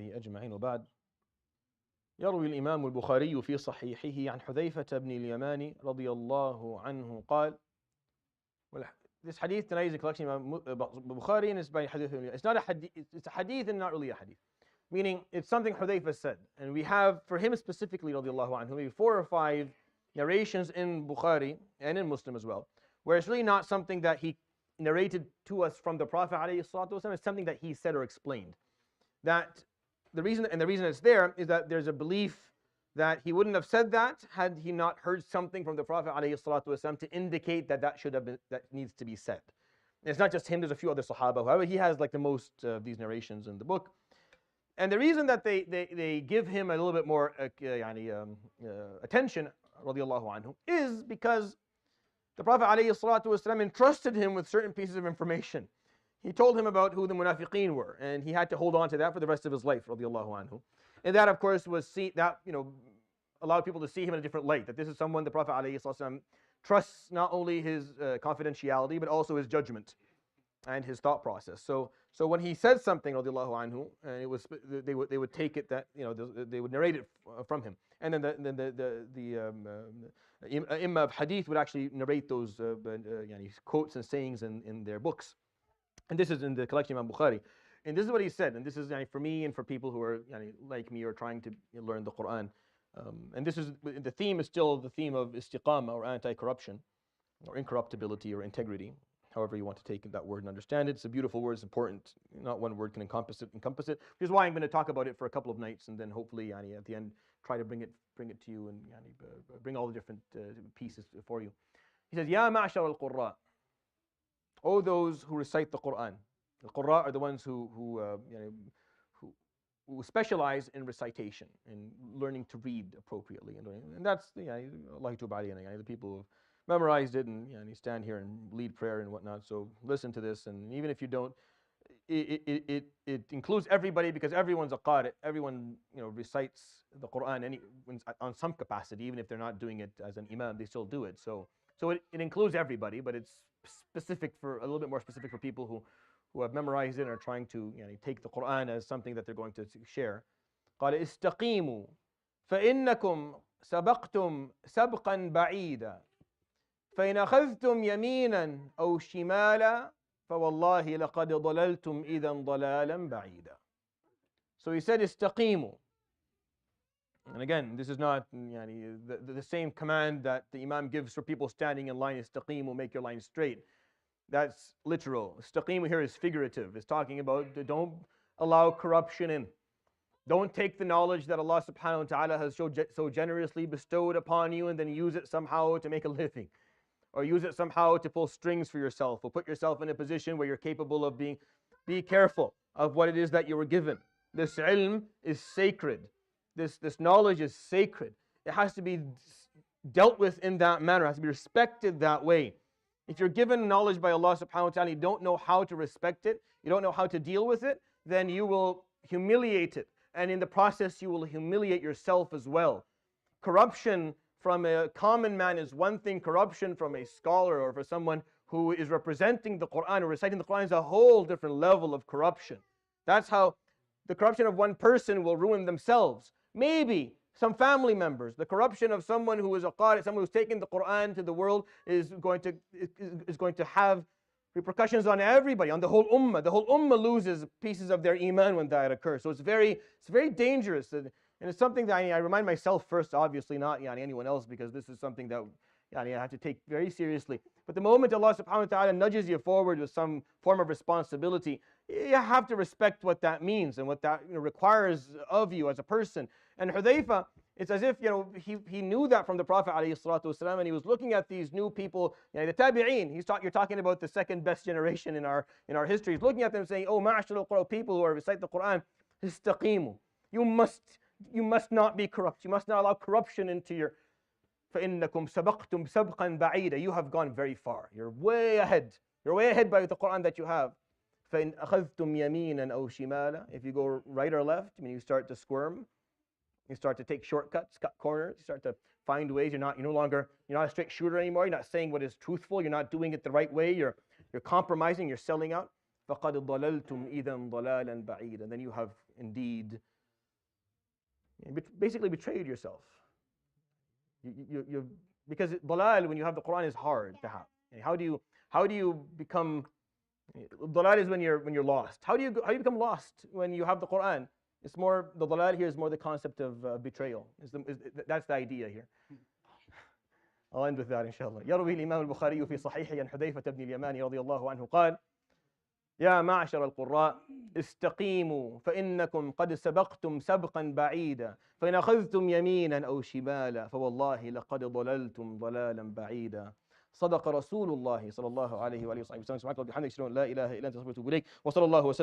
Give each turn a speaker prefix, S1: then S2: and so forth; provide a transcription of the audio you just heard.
S1: وصحبه أجمعين وبعد. يروي الإمام البخاري في صحيحه عن حذيفة بن اليمان رضي الله عنه قال, this hadith tonight is a collection of Bukhari and it's by hadith. It's not a hadith, it's a hadith and not really a hadith. Meaning it's something Hudayfa said. And we have for him specifically radiallahu anhu, maybe 4 or 5 narrations in Bukhari and in Muslim as well, where it's really not something that he narrated to us from the Prophet ﷺ, it's something that he said or explained. That the reason it's there is that there's a belief that he wouldn't have said that had he not heard something from the Prophet ﷺ to indicate that that needs to be said. And it's not just him, there's a few other Sahaba. However, he has like the most of these narrations in the book. And the reason that they give him a little bit more attention, radiallahu anhu, is because the Prophet ﷺ entrusted him with certain pieces of information. He told him about who the munafiqeen were, and he had to hold on to that for the rest of his life, radiallahu anhu. And that, of course, allowed people to see him in a different light, that this is someone the Prophet ﷺ trusts not only his confidentiality, but also his judgment and his thought process. So when he said something, radiallahu anhu, and it was they would take it that they would narrate it from him, and then the imam of hadith would actually narrate those quotes and sayings in their books. And this is in the collection of Imam Bukhari. And this is what he said, and this is for me and for people who are like me or trying to learn the Quran. And this is the theme is still the theme of Istiqamah, or anti-corruption, or incorruptibility, or integrity, however you want to take that word and understand it. It's a beautiful word, it's important. Not one word can encompass it, which is why I'm going to talk about it for a couple of nights, and then hopefully at the end try to bring it to you and bring all the different pieces for you. He says, Ya ma'ashar al-qurra, O those who recite the Quran. The Qurra are the ones who specialize in recitation, in learning to read appropriately, and that's Allah the people who memorized it and stand here and lead prayer and whatnot. So listen to this, and even if you don't, it includes everybody, because everyone's a qari. Everyone recites the Quran on some capacity, even if they're not doing it as an imam, they still do it. So it includes everybody, but it's specific for a little bit more specific for people who have memorized it and are trying to take the Quran as something that they're going to share. قال استقيموا فإنكم سبقتم سبقا بعيدا فإن أخذتم يمينا أو شمالا فوالله لقد ضللتم إذا ضلالا بعيدا. So he said استقيموا. And again, this is not the same command that the Imam gives for people standing in line, istaqimu, make your line straight. That's literal. Istaqimu here is figurative. It's talking about don't allow corruption in. Don't take the knowledge that Allah subhanahu wa ta'ala has so generously bestowed upon you and then use it somehow to make a living. Or use it somehow to pull strings for yourself, or put yourself in a position where you're capable of be careful of what it is that you were given. This ilm is sacred. This knowledge is sacred. It has to be dealt with in that manner. It has to be respected that way. If you're given knowledge by Allah subhanahu wa ta'ala, you don't know how to respect it, you don't know how to deal with it, then you will humiliate it. And in the process, you will humiliate yourself as well. Corruption from a common man is one thing. Corruption from a scholar or for someone who is representing the Quran or reciting the Quran is a whole different level of corruption. That's how the corruption of one person will ruin themselves. Maybe some family members. The corruption of someone who is a qari, someone who's taken the Quran to the world, is going to have repercussions on everybody, on the whole ummah. The whole ummah loses pieces of their iman when that occurs. So it's very dangerous, and it's something that I remind myself first, obviously not anyone else, because this is something that I have to take very seriously. But the moment Allah subhanahu wa ta'ala nudges you forward with some form of responsibility, you have to respect what that means and what that requires of you as a person. And Hudayfa, it's as if he knew that from the Prophet ﷺ, and he was looking at these new people, the tabi'een. You're talking about the second best generation in our history. He's looking at them saying, "Oh, ma'ashar al-Qur'an, people who recite the Quran, istaqimu. You must not be corrupt. You must not allow corruption into your. فَإِنَّكُمْ سَبَقْتُمْ سَبْقًا بَعِيدًا. You have gone very far. You're way ahead. You're way ahead by the Quran that you have. فَإِنْ أَخَذْتُمْ يَمِينًا أَوْ شِمَالًا. If you go right or left, you start to squirm. You start to take shortcuts, cut corners. You start to find ways. You're not a straight shooter anymore. You're not saying what is truthful. You're not doing it the right way. You're compromising. You're selling out. فَقَدْ ضَلَلْتُمْ إِذًا ضَلَالًا بَعِيدًا. Then you have indeed, basically betrayed yourself. Because dalal, when you have the Quran, is hard to have. How do you become dalal is when you're lost. How do you become lost when you have the Quran? It's more, the dalal here is more the concept of betrayal. That's the idea here. I'll end with that inshallah. يروي الإمام البخاري في صحيحه عن حذيفة بن اليمان رضي الله عنه قال: يا معشر القراء استقيموا فإنكم قد سبقتم سبقا بعيدا فإن أخذتم يمينا أو شمالا فوالله لقد ضللتم ضلالا بعيدا. صدق رسول الله صلى الله عليه وآله وصحبه وسلم. سبحانك اللهم وبحمدك أشهد أن لا إله إلا أنت أستغفرك وأتوب إليك. وصلى الله وسلم